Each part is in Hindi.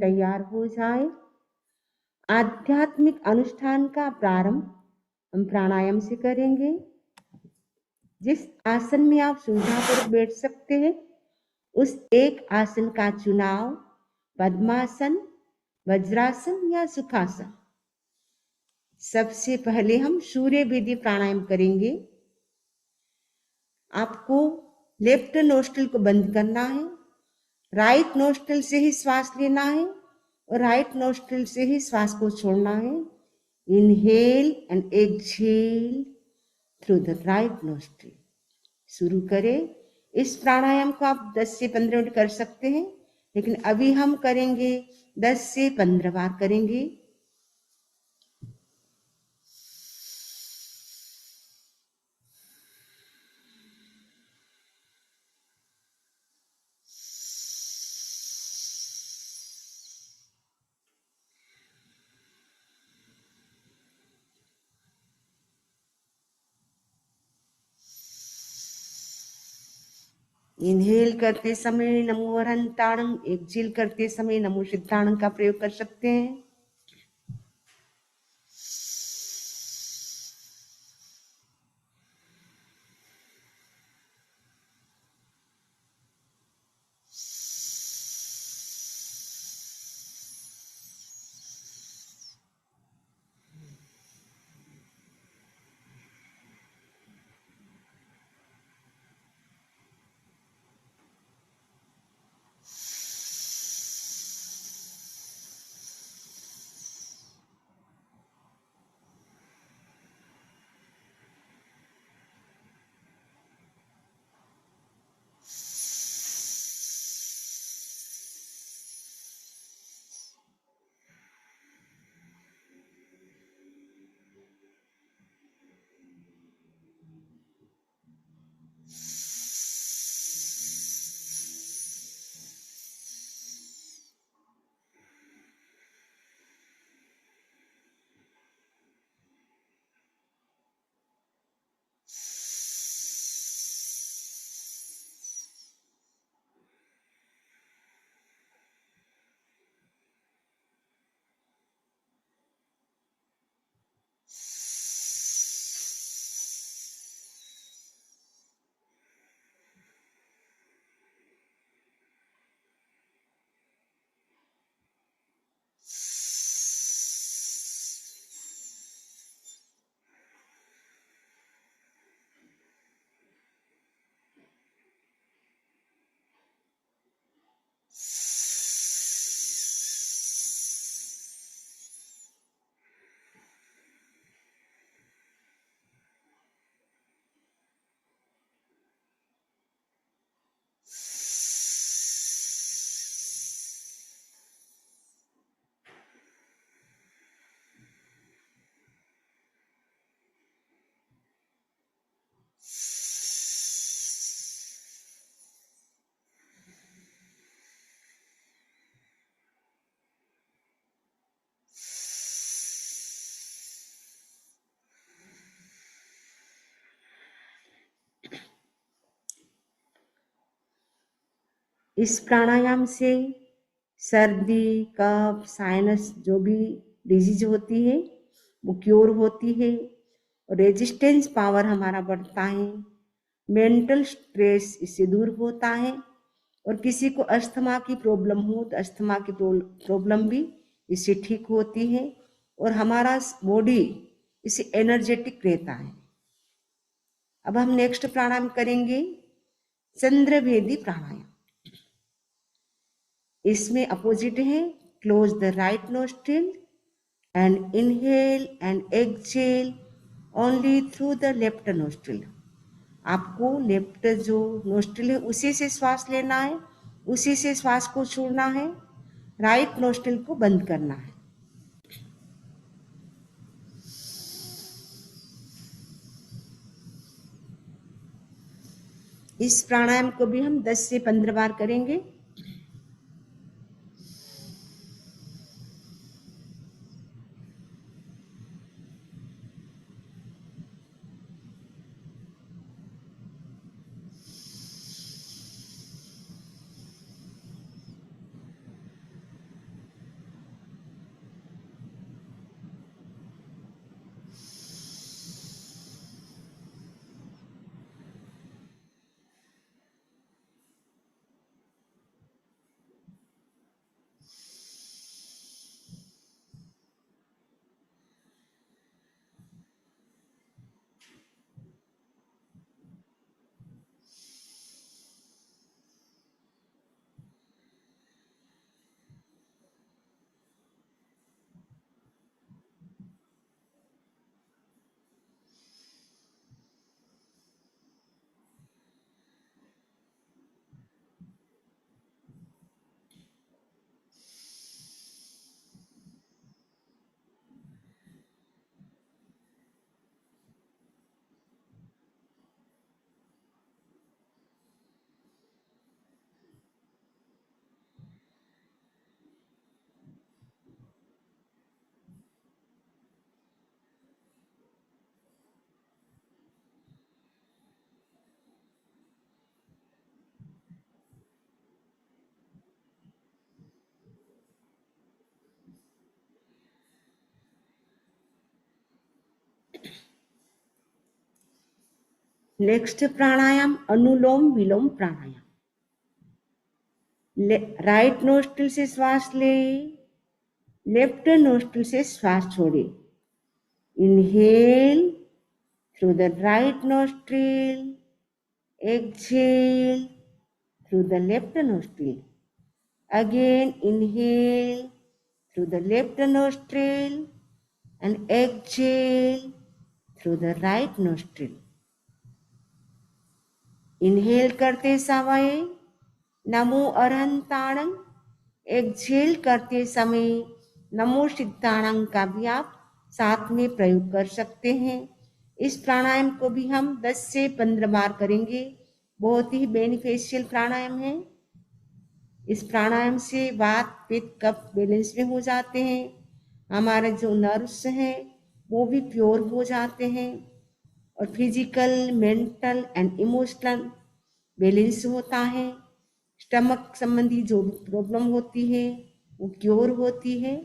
तैयार हो जाए। आध्यात्मिक अनुष्ठान का प्रारंभ हम प्राणायाम से करेंगे। जिस आसन में आप सुविधापूर्वक बैठ सकते हैं उस एक आसन का चुनाव पद्मासन, वज्रासन या सुखासन। सबसे पहले हम सूर्य भेदी प्राणायाम करेंगे। आपको लेफ्ट नोस्ट्रिल को बंद करना है, राइट नोस्ट्रिल से ही श्वास लेना है और राइट नोस्ट्रिल से ही श्वास को छोड़ना है। Inhale and exhale through the right nostril. शुरू करें। इस प्राणायाम को आप 10 से 15 मिनट कर सकते हैं, लेकिन अभी हम करेंगे 10 से 15 बार करेंगे। इनहेल करते समय नमो अरहंताणं, एक्सहेल करते समय नमो सिद्धाणं का प्रयोग कर सकते हैं। इस प्राणायाम से सर्दी, कफ, साइनस जो भी डिजीज होती है वो क्योर होती है। रेजिस्टेंस पावर हमारा बढ़ता है, मेंटल स्ट्रेस इससे दूर होता है, और किसी को अस्थमा की प्रॉब्लम हो तो अस्थमा की प्रॉब्लम भी इससे ठीक होती है, और हमारा बॉडी इससे एनर्जेटिक रहता है। अब हम नेक्स्ट प्राणायाम करेंगे चंद्रभेदी प्राणायाम। इसमें अपोजिट है, close the right nostril and inhale and exhale only through the left nostril. आपको लेफ्ट जो नोस्ट्रिल है उसी से श्वास लेना है, उसी से श्वास को छोड़ना है, राइट नोस्ट्रिल को बंद करना है। इस प्राणायाम को भी हम 10 से 15 बार करेंगे। नेक्स्ट प्राणायाम अनुलोम विलोम प्राणायाम। राइट नोस्ट्रिल से श्वास ले, लेफ्ट नोस्ट्रिल से श्वास छोड़े। Inhale through the right nostril, exhale through the left nostril. Again inhale through the left nostril and exhale through the right nostril. Inhale करते समय नमो अरहंताणं, एक्सहेल करते समय नमो सिद्धाणं का भी आप साथ में प्रयोग कर सकते हैं। इस प्राणायाम को भी हम 10 से 15 बार करेंगे। बहुत ही बेनिफिशियल प्राणायाम है। इस प्राणायाम से वात पित्त कफ बैलेंस में हो जाते हैं। हमारे जो नर्व्स हैं वो भी प्योर हो जाते हैं और physical, mental and emotional balance होता है। स्टमक संबंधी जो प्रॉब्लम होती है वो क्योर होती है।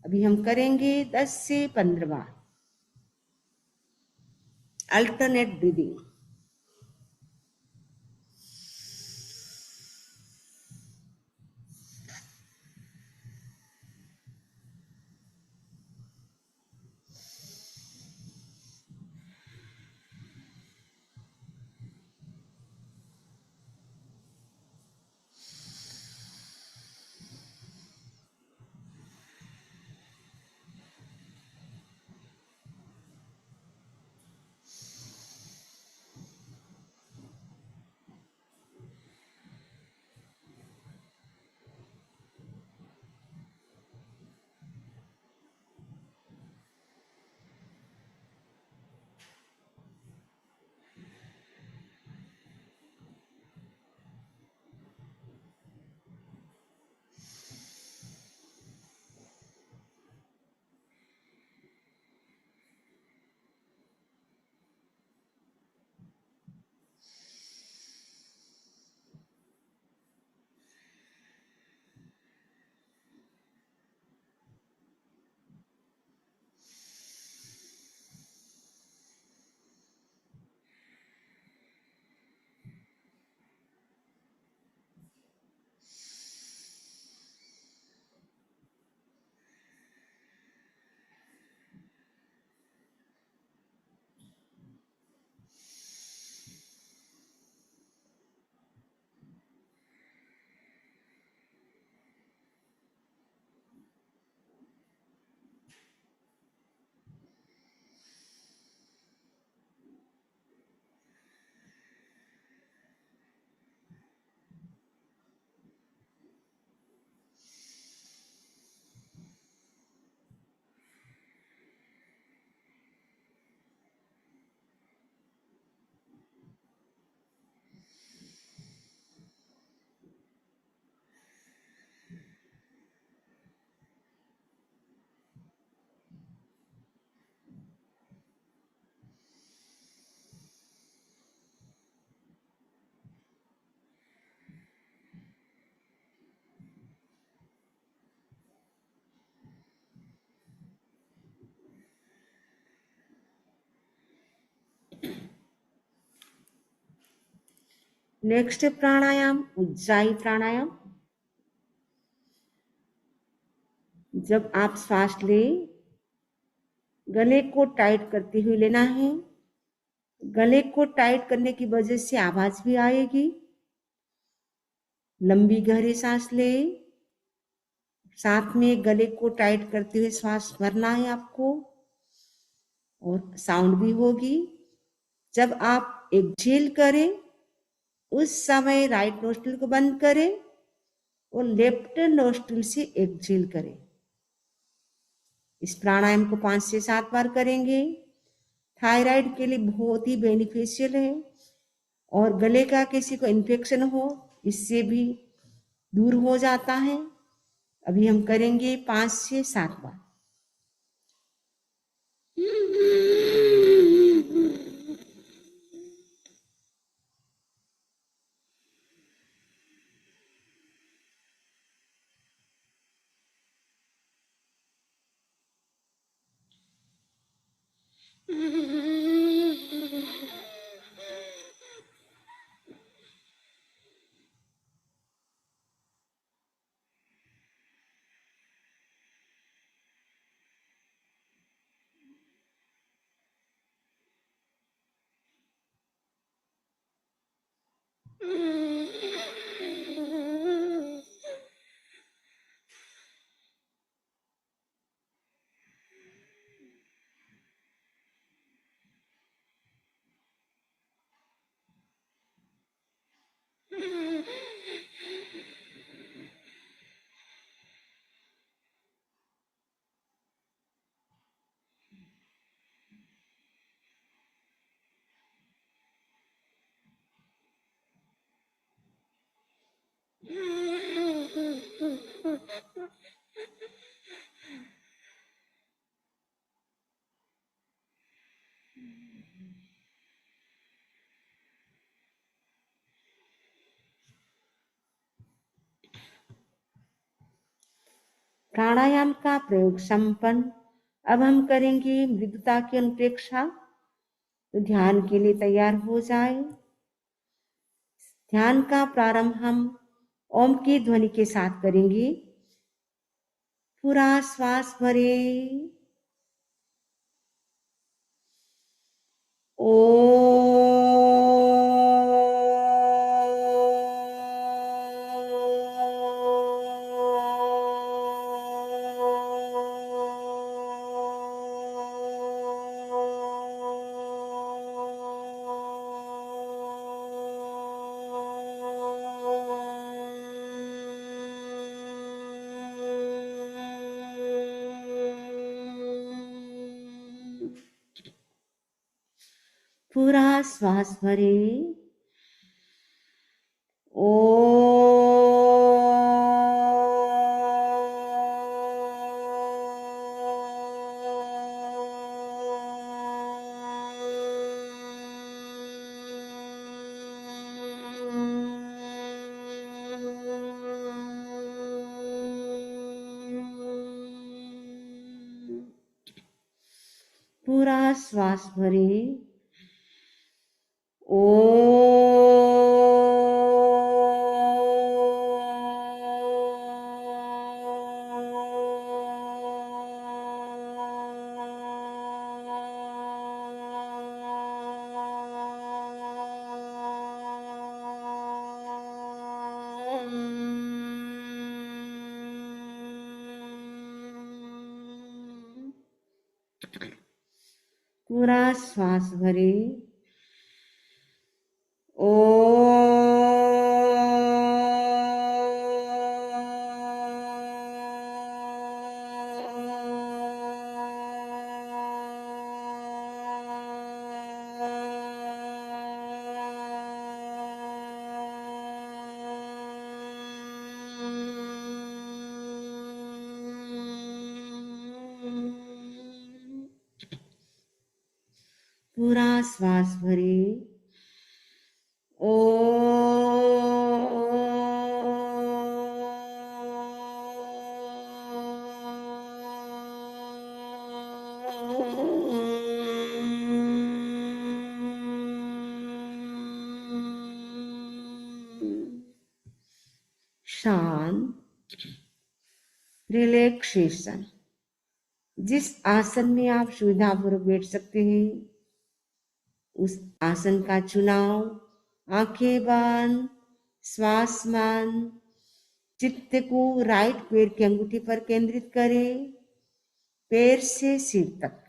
अभी हम करेंगे 10 से 15 बार अल्टरनेट ब्रीदिंग। नेक्स्ट प्राणायाम उज्जाई प्राणायाम। जब आप श्वास ले, गले को टाइट करते हुए लेना है। गले को टाइट करने की वजह से आवाज भी आएगी। लंबी गहरी सांस ले, साथ में गले को टाइट करते हुए श्वास भरना है आपको और साउंड भी होगी। जब आप एक्सहेल करें उस समय राइट नोस्ट्रिल को बंद करें और लेफ्ट नोस्ट्रिल से एक्सहेल करें। इस प्राणायाम को 5 से 7 बार करेंगे। थायराइड के लिए बहुत ही बेनिफिशियल है और गले का किसी को इन्फेक्शन हो इससे भी दूर हो जाता है। अभी हम करेंगे 5 से 7 बार। प्राणायाम का प्रयोग संपन्न। अब हम करेंगे मृदुता की अनुप्रेक्षा। तो ध्यान के लिए तैयार हो जाए। ध्यान का प्रारंभ हम ओम की ध्वनि के साथ करेंगे। पूरा श्वास भरे पूरा श्वास भरे ओ पूरा श्वास भरे ओ पूरा श्वास भरे ओ पूरा श्वास भरे ओ शांत रिलैक्सेशन। जिस आसन में आप सुविधापूर्वक बैठ सकते हैं उस आसन का चुनाव। आंखें बंद, श्वास बंद, चित्त को राइट पैर की अंगूठी पर केंद्रित करें। पैर से सिर तक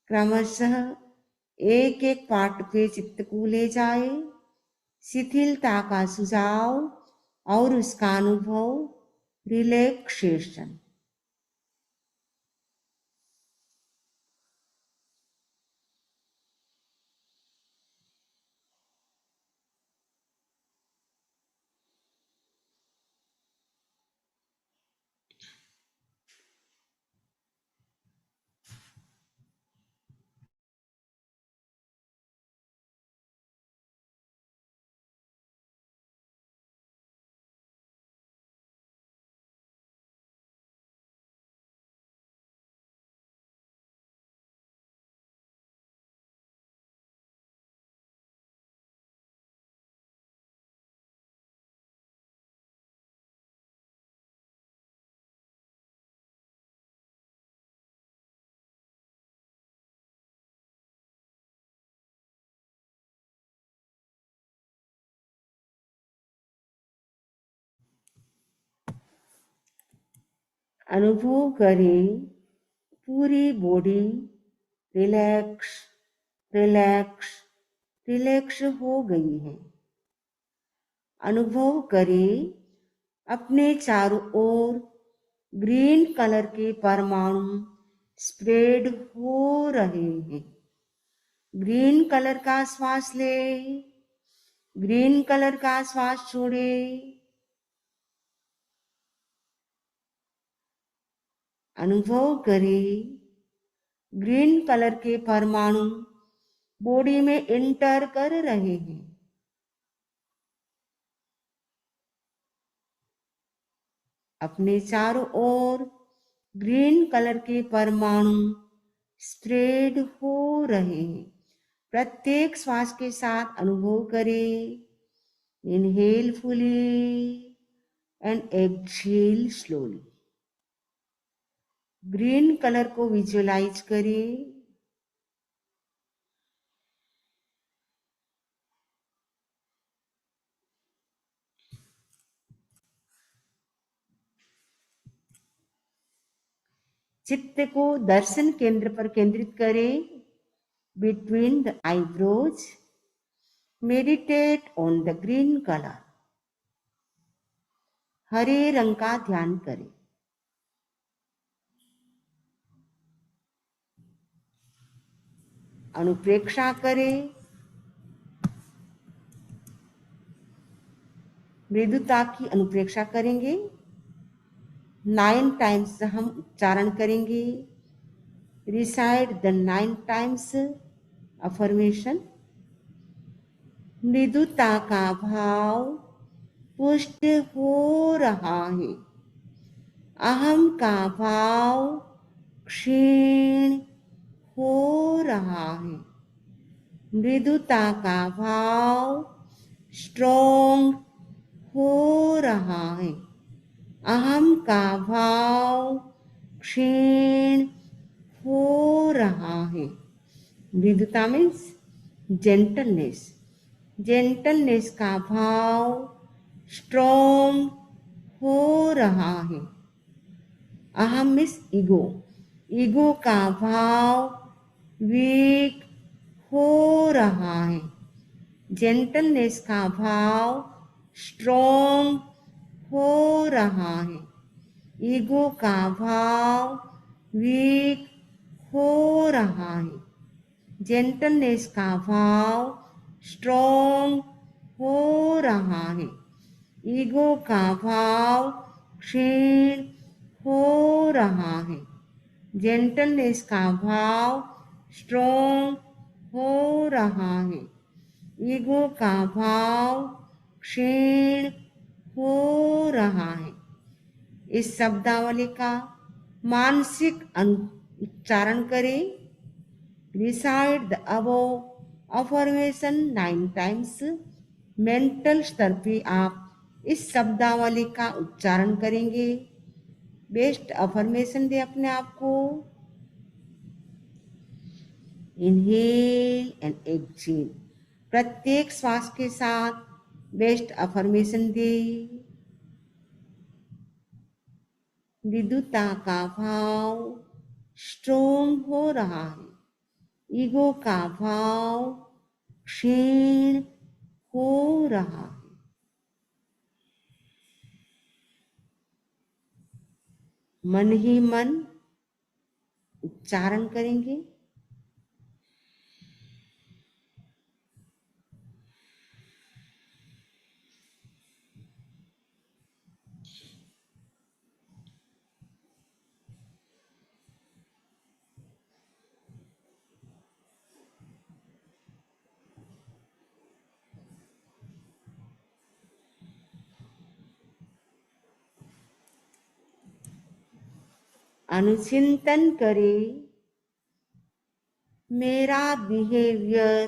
क्रमशः एक एक पार्ट पे चित्त को ले जाए। शिथिलता का सुझाव और उसका अनुभव, रिलैक्सेशन। अनुभव करें पूरी बॉडी रिलैक्स रिलैक्स रिलैक्स हो गई है। अनुभव करें अपने चारों ओर ग्रीन कलर के परमाणु स्प्रेड हो रहे हैं। ग्रीन कलर का श्वास ले, ग्रीन कलर का श्वास छोड़े। अनुभव करें ग्रीन कलर के परमाणु बॉडी में एंटर कर रहे हैं। अपने चारों ओर ग्रीन कलर के परमाणु स्प्रेड हो रहे हैं। प्रत्येक श्वास के साथ अनुभव करें। Inhale fully and exhale slowly. Green colour को विजुअलाइज करें। चित्त को दर्शन केंद्र पर केंद्रित करें। Between the eyebrows meditate on the green colour. हरे रंग का ध्यान करें। अनुप्रेक्षा करें। मृदुता की अनुप्रेक्षा करेंगे। 9 टाइम्स हम उच्चारण करेंगे। Recite the 9 times affirmation. मृदुता का भाव पुष्ट हो रहा है। अहम का भाव क्षीण हो रहा है। मृदुता का भाव स्ट्रॉन्ग हो रहा है। अहम का भाव क्षीण हो रहा है। मृदुता मीन्स जेंटलनेस। जेंटलनेस का भाव स्ट्रॉन्ग हो रहा है। अहम मीन्स ईगो। ईगो का भाव वीक हो रहा है। जेंटलनेस का भाव स्ट्रॉन्ग हो रहा है। ईगो का भाव वीक हो रहा है। जेंटलनेस का भाव स्ट्रॉन्ग हो रहा है। ईगो का भाव क्षीण हो रहा है। जेंटलनेस का भाव स्ट्रॉन्ग हो रहा है। ईगो का भाव क्षीण हो रहा है। इस शब्दावली का मानसिक उच्चारण करें। Reside the above affirmation 9 times. Mental स्तर पे आप इस शब्दावली का उच्चारण करेंगे। बेस्ट अफर्मेशन दे अपने आप को। Inhale and exhale. प्रत्येक श्वास के साथ बेस्ट अफर्मेशन दे। मृदुता का भाव स्ट्रॉन्ग हो रहा है। ईगो का भाव क्षीण हो रहा है। मन ही मन उच्चारण करेंगे। अनुचिंतन करें। मेरा बिहेवियर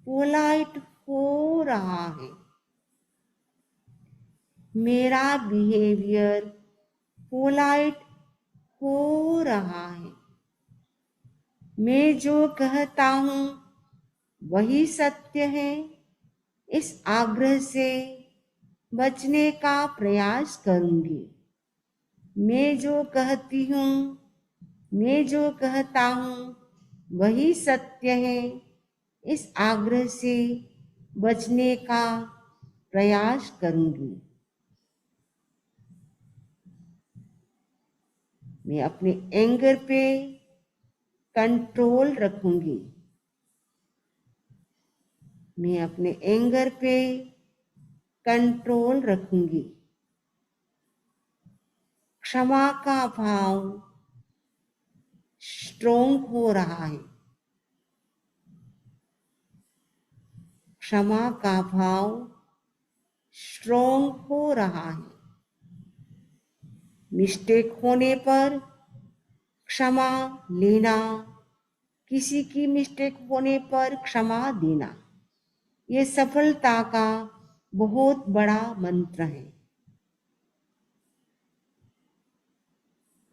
पोलाइट हो रहा है। मेरा बिहेवियर पोलाइट हो रहा है। मैं जो कहता हूँ वही सत्य है। इस आग्रह से बचने का प्रयास करूंगी। मैं जो कहती हूँ, मैं जो कहता हूँ वही सत्य है, इस आग्रह से बचने का प्रयास करूंगी। मैं अपने एंगर पे कंट्रोल रखूंगी। मैं अपने एंगर पे कंट्रोल रखूंगी। क्षमा का भाव स्ट्रोंग हो रहा है। क्षमा का भाव स्ट्रोंग हो रहा है। मिस्टेक होने पर क्षमा लेना, किसी की मिस्टेक होने पर क्षमा देना, ये सफलता का बहुत बड़ा मंत्र है।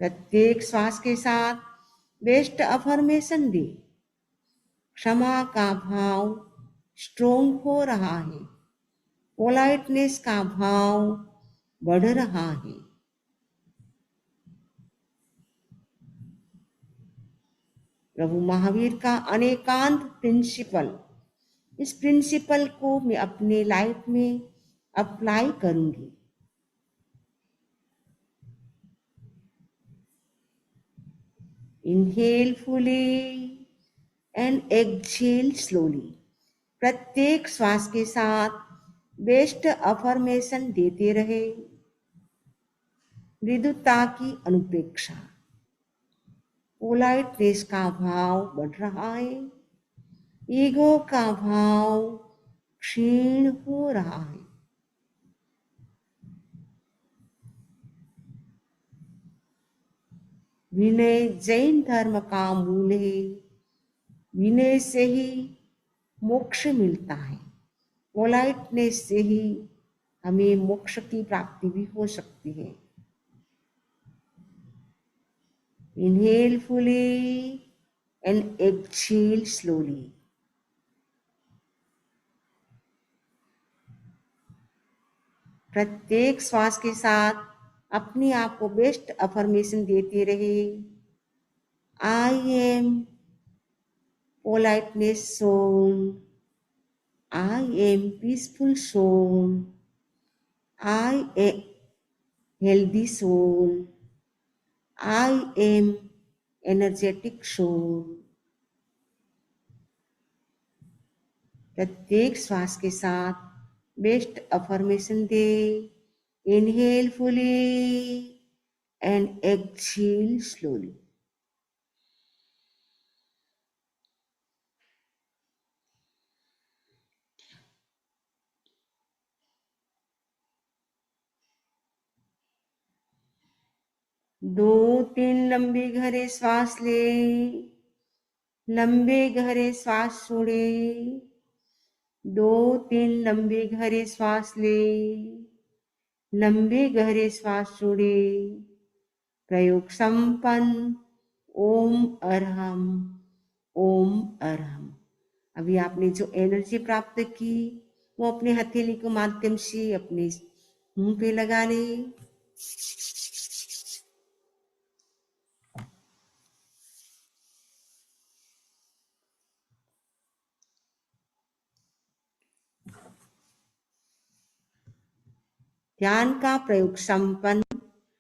प्रत्येक श्वास के साथ बेस्ट अफर्मेशन दे। क्षमा का भाव स्ट्रोंग हो रहा है। पोलाइटनेस का भाव बढ़ रहा है। प्रभु महावीर का अनेकांत प्रिंसिपल, इस प्रिंसिपल को मैं अपने लाइफ में अप्लाई करूंगी। Inhale fully and exhale slowly. प्रत्येक श्वास के साथ बेस्ट अफर्मेशन देते रहे। मृदुता की अनुपेक्षा, पोलाइटनेस का भाव बढ़ रहा है। ईगो का भाव क्षीण हो रहा है। विनय जैन धर्म का मूल है। विनय से ही मोक्ष मिलता है। पोलाइटनेस से ही हमें मोक्ष की प्राप्ति भी हो सकती है। Inhale fully and exhale slowly. प्रत्येक श्वास के साथ अपने आप को बेस्ट अफर्मेशन देते रहे। I am politeness soul, I am peaceful soul, I am healthy soul, I am energetic soul. प्रत्येक श्वास के साथ बेस्ट अफर्मेशन दे। Inhale fully and exhale slowly. दो तीन लंबे गहरे श्वास ले, लंबे गहरे श्वास छोड़े। दो तीन लंबे गहरे श्वास ले, लंबे गहरे श्वास छोड़े। प्रयोग संपन्न। ओम अरहम, ओम अरहम। अभी आपने जो एनर्जी प्राप्त की वो अपने हथेली के माध्यम से अपने मुंह पे लगा ले। ध्यान का प्रयोग संपन्न।